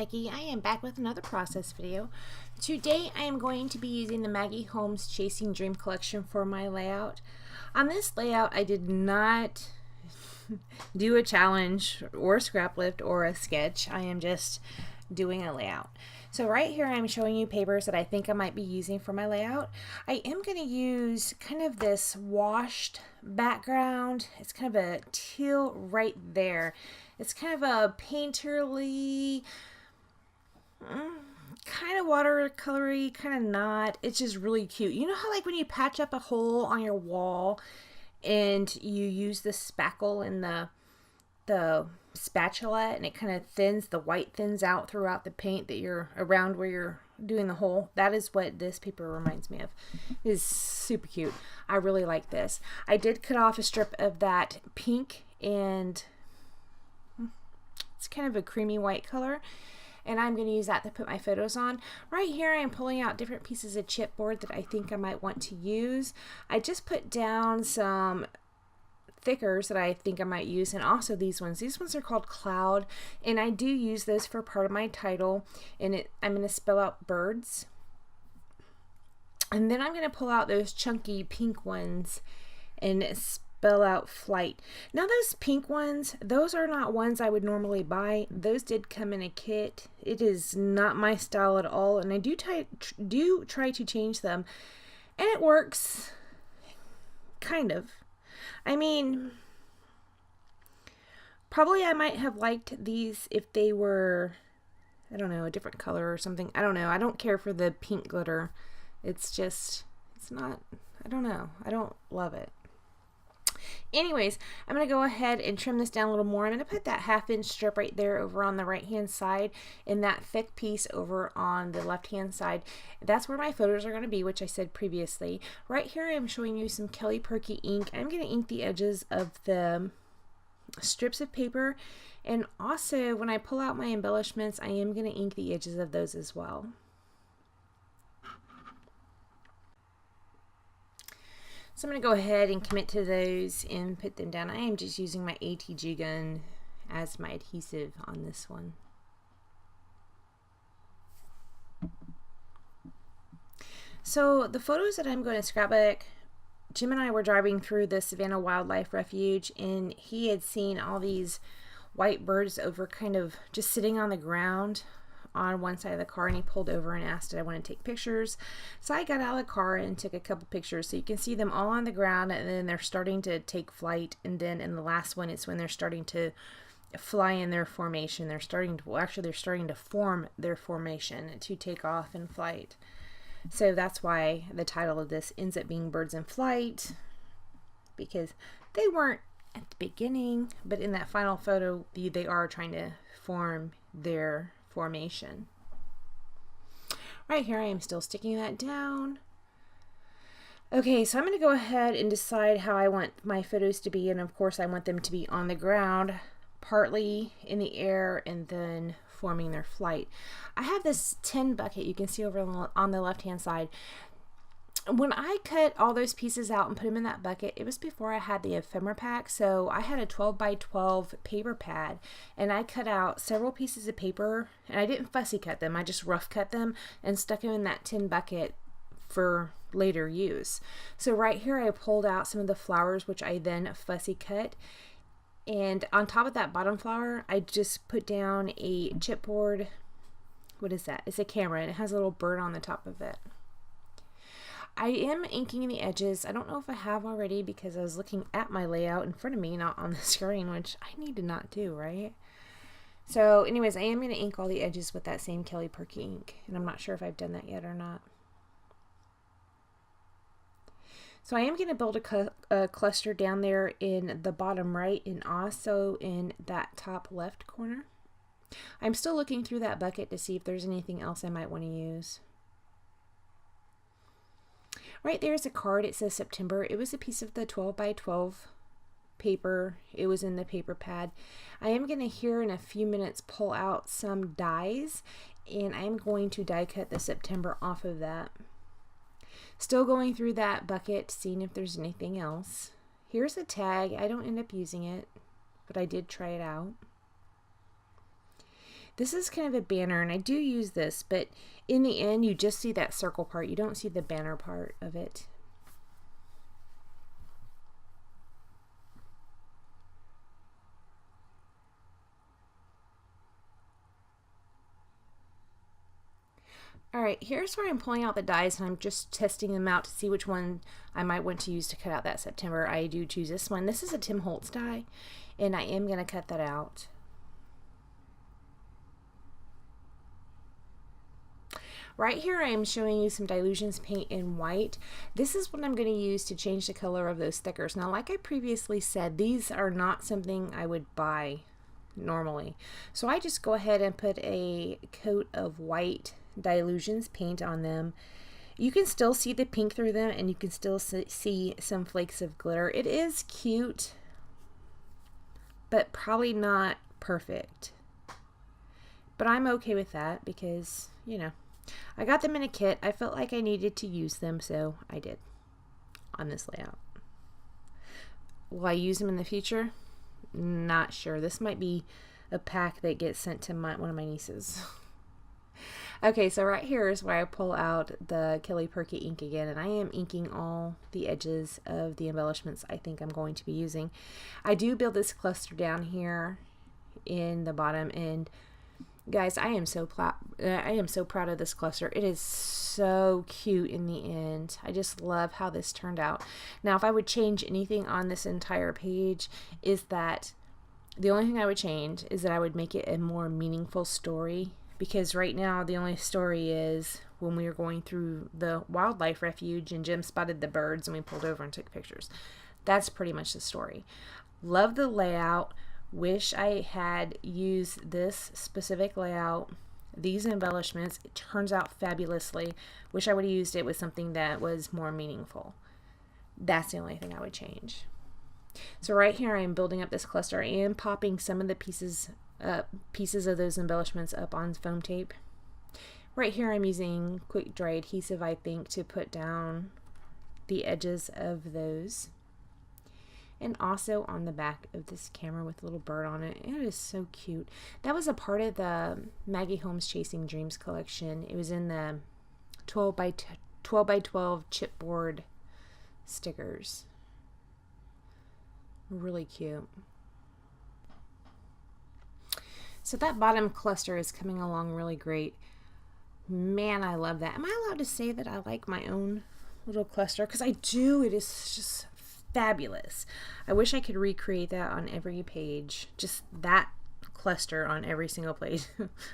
Becky. I am back with another process video. Today I am going to be using the Maggie Holmes Chasing Dream collection for my layout. On this layout I did not do a challenge or a scrap lift or a sketch. I am just doing a layout. So right here I'm showing you papers that I think I might be using for my layout. I am going to use kind of this washed background. It's kind of a teal right there. It's kind of a painterly, kind of watercolory, kind of not. It's just really cute. You know how like when you patch up a hole on your wall and you use the spackle and the spatula and it kind of thins, the white thins out throughout the paint that you're around where you're doing the hole? That is what this paper reminds me of. It is super cute. I really like this. I did cut off a strip of that pink and it's kind of a creamy white color, and I'm going to use that to put my photos on. Right here I'm pulling out different pieces of chipboard that I think I might want to use. I just put down some thickers that I think I might use, and also these ones. These ones are called Cloud, and I do use this for part of my title, and I'm going to spell out birds. And then I'm going to pull out those chunky pink ones and spell out flight. Now those pink ones, those are not ones I would normally buy. Those did come in a kit. It is not my style at all, and I do try to change them, and it works kind of. I mean, probably I might have liked these if they were, I don't know, a different color or something. I don't know. I don't care for the pink glitter. It's just, it's not, I don't know. I don't love it. Anyways, I'm going to go ahead and trim this down a little more. I'm going to put that 1/2-inch strip right there over on the right hand side and that thick piece over on the left hand side. That's where my photos are going to be, which I said previously. Right here I'm showing you some Kelly Perky ink. I'm going to ink the edges of the strips of paper, and also when I pull out my embellishments I am going to ink the edges of those as well. So I'm going to go ahead and commit to those and put them down. I am just using my ATG gun as my adhesive on this one. So the photos that I'm going to scrapbook, Jim and I were driving through the Savannah Wildlife Refuge, and he had seen all these white birds over kind of just sitting on the ground on one side of the car, and he pulled over and asked did I want to take pictures. So I got out of the car and took a couple pictures. So you can see them all on the ground, and then they're starting to take flight, and then in the last one it's when they're starting to fly in their formation. They're starting to, well, actually they're starting to form their formation to take off in flight. So that's why the title of this ends up being Birds in Flight, because they weren't at the beginning, but in that final photo they are trying to form their formation. Right here I am still sticking that down. Okay, so I'm going to go ahead and decide how I want my photos to be, and of course I want them to be on the ground, partly in the air, and then forming their flight. I have this tin bucket you can see over on the left hand side. When I cut all those pieces out and put them in that bucket, it was before I had the ephemera pack, so I had a 12x12 paper pad, and I cut out several pieces of paper, and I didn't fussy cut them, I just rough cut them and stuck them in that tin bucket for later use. So right here I pulled out some of the flowers, which I then fussy cut, and on top of that bottom flower I just put down a chipboard. What is that? It's a camera, and it has a little bird on the top of it. I am inking the edges. I don't know if I have already because I was looking at my layout in front of me, not on the screen, which I need to not do, right? So anyways, I am going to ink all the edges with that same Kelly Perky ink, and I'm not sure if I've done that yet or not. So I am going to build a cluster down there in the bottom right and also in that top left corner. I'm still looking through that bucket to see if there's anything else I might want to use. Right there is a card. It says September. It was a piece of the 12x12 paper. It was in the paper pad. I am going to here in a few minutes pull out some dies, and I'm going to die cut the September off of that. Still going through that bucket, seeing if there's anything else. Here's a tag. I don't end up using it, but I did try it out. This is kind of a banner, and I do use this, but in the end, you just see that circle part. You don't see the banner part of it. Alright, here's where I'm pulling out the dies, and I'm just testing them out to see which one I might want to use to cut out that September. I do choose this one. This is a Tim Holtz die, and I am going to cut that out. Right here I am showing you some Dilutions paint in white. This is what I'm going to use to change the color of those stickers. Now, like I previously said, these are not something I would buy normally. So I just go ahead and put a coat of white Dilutions paint on them. You can still see the pink through them, and you can still see some flakes of glitter. It is cute, but probably not perfect. But I'm okay with that because, you know, I got them in a kit. I felt like I needed to use them, so I did on this layout. Will I use them in the future? Not sure. This might be a pack that gets sent to one of my nieces. Okay, so right here is where I pull out the Kelly Perky ink again, and I am inking all the edges of the embellishments I think I'm going to be using. I do build this cluster down here in the bottom, and guys, I am so proud of this cluster. It is so cute in the end. I just love how this turned out. Now, if I would change anything on this entire page, is that the only thing I would change is that I would make it a more meaningful story. Because right now the only story is when we were going through the wildlife refuge and Jim spotted the birds and we pulled over and took pictures. That's pretty much the story. Love the layout. Wish I had used this specific layout, these embellishments. It turns out fabulously. Wish I would have used it with something that was more meaningful. That's the only thing I would change. So right here I'm building up this cluster. I am popping some of the pieces of those embellishments up on foam tape. Right here I'm using quick dry adhesive, I think, to put down the edges of those. And also on the back of this camera with a little bird on it. It is so cute. That was a part of the Maggie Holmes Chasing Dreams collection. It was in the 12 by 12 chipboard stickers. Really cute. So that bottom cluster is coming along really great. Man, I love that. Am I allowed to say that I like my own little cluster? Because I do. It is just fabulous. I wish I could recreate that on every page. Just that cluster on every single page.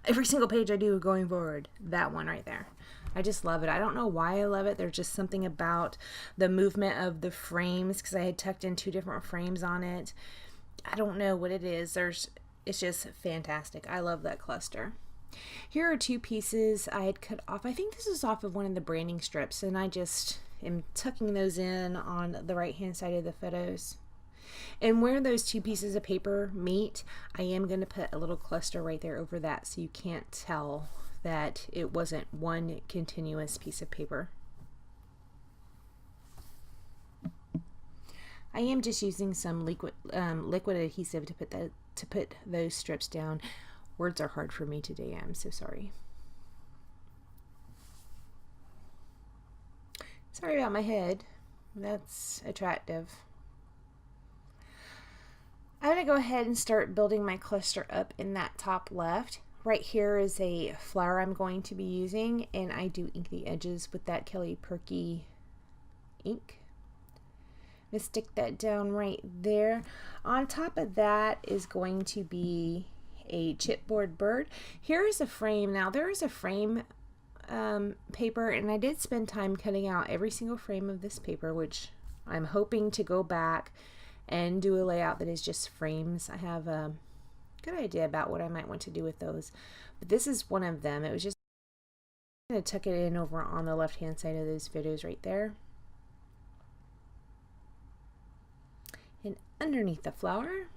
Every single page I do going forward. That one right there. I just love it. I don't know why I love it. There's just something about the movement of the frames, because I had tucked in 2 different frames on it. I don't know what it is. It's just fantastic. I love that cluster. Here are 2 pieces I had cut off. I think this is off of one of the branding strips, and I just am tucking those in on the right hand side of the photos. And where those 2 pieces of paper meet, I am going to put a little cluster right there over that so you can't tell that it wasn't one continuous piece of paper. I am just using some liquid adhesive to put those strips down. Words are hard for me today. I'm so sorry. Sorry about my head. That's attractive. I'm going to go ahead and start building my cluster up in that top left. Right here is a flower I'm going to be using, and I do ink the edges with that Kelly Perky ink. I'm going to stick that down right there. On top of that is going to be a chipboard bird. Here is a frame. Now there is a frame paper, and I did spend time cutting out every single frame of this paper, which I'm hoping to go back and do a layout that is just frames. I have a good idea about what I might want to do with those, but this is one of them. It was just, I'm going to tuck it in over on the left hand side of those photos right there. And underneath the flower,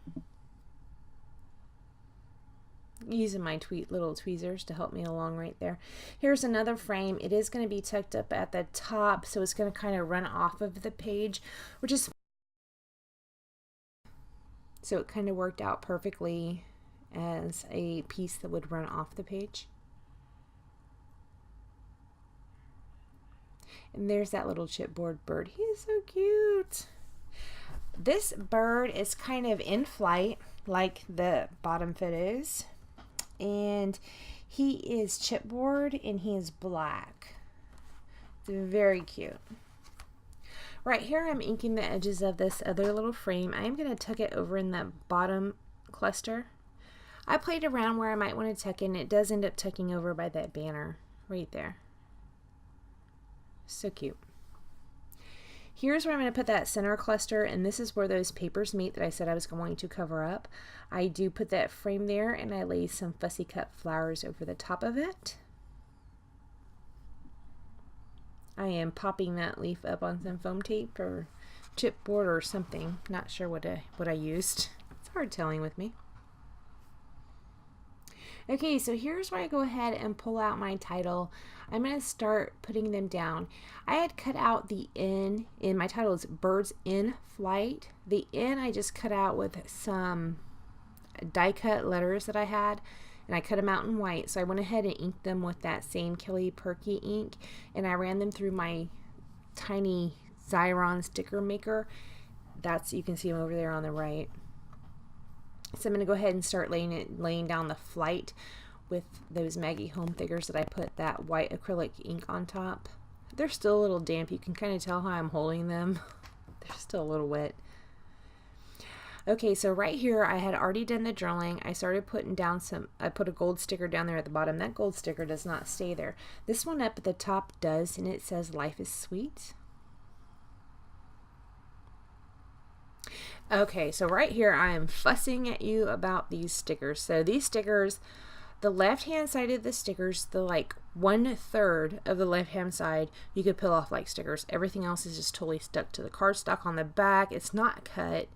using my little tweezers to help me along right there. Here's another frame. It is going to be tucked up at the top, so it's going to kind of run off of the page, which is, so it kind of worked out perfectly as a piece that would run off the page. And there's that little chipboard bird. He is so cute. This bird is kind of in flight, like the bottom foot is. And he is chipboard and he is black. It's very cute. Right here I'm inking the edges of this other little frame. I am going to tuck it over in the bottom cluster. I played around where I might want to tuck in. It does end up tucking over by that banner right there. So cute. Here's where I'm going to put that center cluster, and this is where those papers meet that I said I was going to cover up. I do put that frame there, and I lay some fussy cut flowers over the top of it. I am popping that leaf up on some foam tape or chipboard or something. Not sure what I used. It's hard telling with me. Okay, so here's where I go ahead and pull out my title. I'm going to start putting them down. I had cut out the N, in my title is Birds in Flight. The N I just cut out with some die cut letters that I had, and I cut them out in white. So I went ahead and inked them with that same Kelly Perky ink, and I ran them through my tiny Xyron sticker maker. You can see them over there on the right. So I'm going to go ahead and start laying down the flight with those Maggie Home figures that I put that white acrylic ink on top. They're still a little damp. You can kind of tell how I'm holding them. They're still a little wet. Okay, so right here I had already done the journaling. I started putting down I put a gold sticker down there at the bottom. That gold sticker does not stay there. This one up at the top does, and it says Life is Sweet. Okay, so right here I am fussing at you about these stickers. So these stickers, the left hand side of the stickers, the like 1/3 of the left hand side, you could peel off like stickers. Everything else is just totally stuck to the cardstock on the back. It's not cut.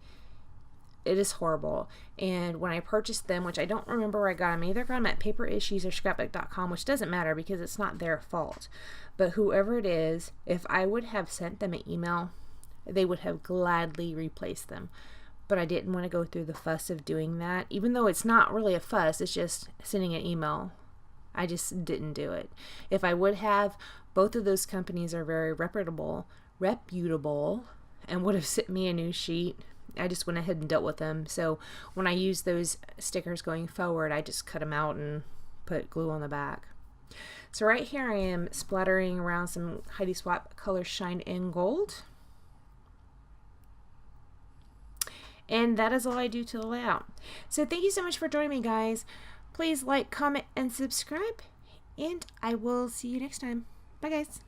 It is horrible. And when I purchased them, which I don't remember where I got them, I either got them at Paper Issues or Scrapbook.com, which doesn't matter because it's not their fault. But whoever it is, if I would have sent them an email, they would have gladly replaced them. But I didn't want to go through the fuss of doing that. Even though it's not really a fuss, it's just sending an email. I just didn't do it. If I would have, both of those companies are very reputable, and would have sent me a new sheet. I just went ahead and dealt with them. So when I use those stickers going forward, I just cut them out and put glue on the back. So right here I am splattering around some Heidi Swap Color Shine in Gold. And that is all I do to the layout. So thank you so much for joining me, guys. Please like, comment, and subscribe. And I will see you next time. Bye, guys.